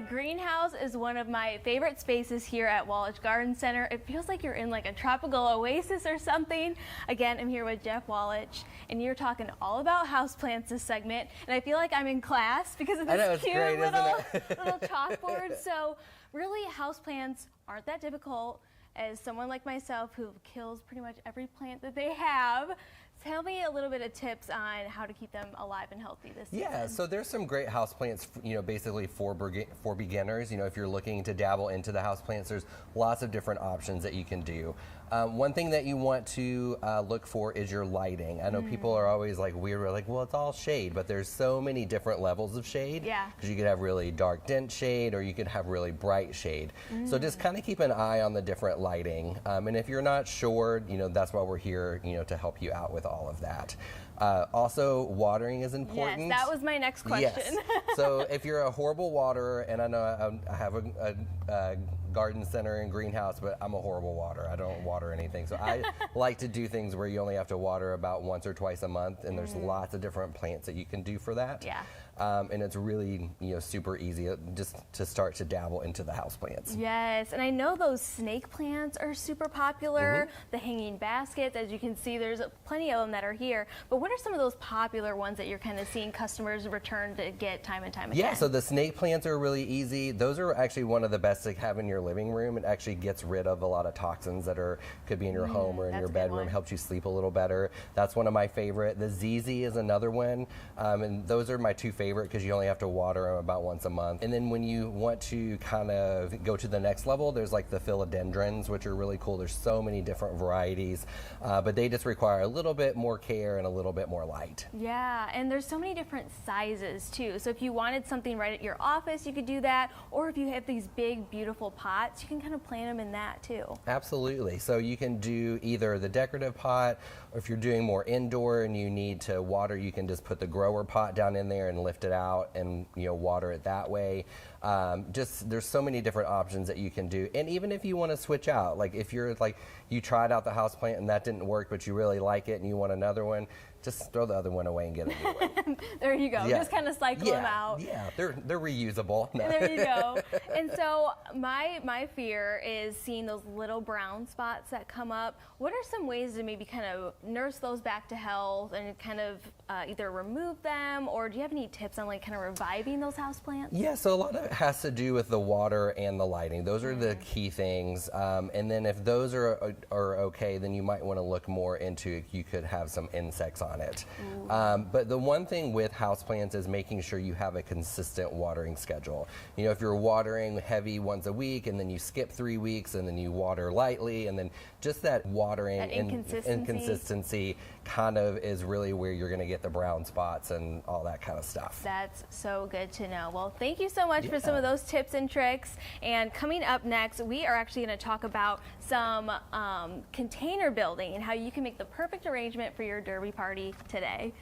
Greenhouse is one of my favorite spaces here at Wallitsch Garden Center. It feels like you're in like a tropical oasis or something. Again, I'm here with Jeff Wallitsch, and you're talking all about houseplants this segment, and I feel like I'm in class because of this cute little chalkboard. So really, houseplants aren't that difficult. As someone like myself who kills pretty much every plant that they have, tell me a little bit of tips on how to keep them alive and healthy this season. Yeah, so there's some great houseplants, basically for beginners. If you're looking to dabble into the houseplants, there's lots of different options that you can do. One thing that you want to look for is your lighting. I know people are always like weird, like, well, it's all shade, but there's so many different levels of shade. Yeah. Because you could have really dark, dense shade, or you could have really bright shade. So just kind of keep an eye on the different lighting. And if you're not sure, that's why we're here, to help you out with all of that. Also, watering is important. Yes, that was my next question. Yes. So if you're a horrible waterer, and I know I have a garden center and greenhouse, but I'm a horrible waterer. I don't water anything. So I like to do things where you only have to water about once or twice a month, and there's lots of different plants that you can do for that. Yeah. And it's really, super easy just to start to dabble into the houseplants. Yes, and I know those snake plants are super popular, the hanging baskets. As you can see, there's plenty of them that are here. But what are some of those popular ones that you're kind of seeing customers return to get time and time again? Yeah, so the snake plants are really easy. Those are actually one of the best to have in your living room. It actually gets rid of a lot of toxins that could be in your home or in your bedroom, helps you sleep a little better. That's one of my favorite. The ZZ is another one, and those are my two favorite because you only have to water them about once a month. And then when you want to kind of go to the next level, there's like the philodendrons, which are really cool. There's so many different varieties, but they just require a little bit more care and a little bit more light. Yeah, and there's so many different sizes too. So if you wanted something right at your office, you could do that. Or if you have these big, beautiful pots, you can kind of plant them in that too. Absolutely. So you can do either the decorative pot, or if you're doing more indoor and you need to water, you can just put the grower pot down in there and lift it out and water it that way. There's so many different options that you can do. And even if you want to switch out, like if you're like you tried out the houseplant and that didn't work, but you really like it and you want another one, just throw the other one away and get a new one. There you go. Yeah. Just kind of cycle them out. Yeah, they're reusable. No. There you go. And so my fear is seeing those little brown spots that come up. What are some ways to maybe kind of nurse those back to health and kind of either remove them, or do you have any tips on like kind of reviving those houseplants? Yeah, so a lot of it has to do with the water and the lighting. Those are the key things. And then if those are okay, then you might want to look more into you could have some insects on it. But the one thing with houseplants is making sure you have a consistent watering schedule. If you're watering heavy once a week and then you skip 3 weeks and then you water lightly, and then just that watering that inconsistency kind of is really where you're going to get the brown spots and all that kind of stuff. That's so good to know. Well, thank you so much for some of those tips and tricks. And coming up next, we are actually going to talk about some container building and how you can make the perfect arrangement for your derby party today.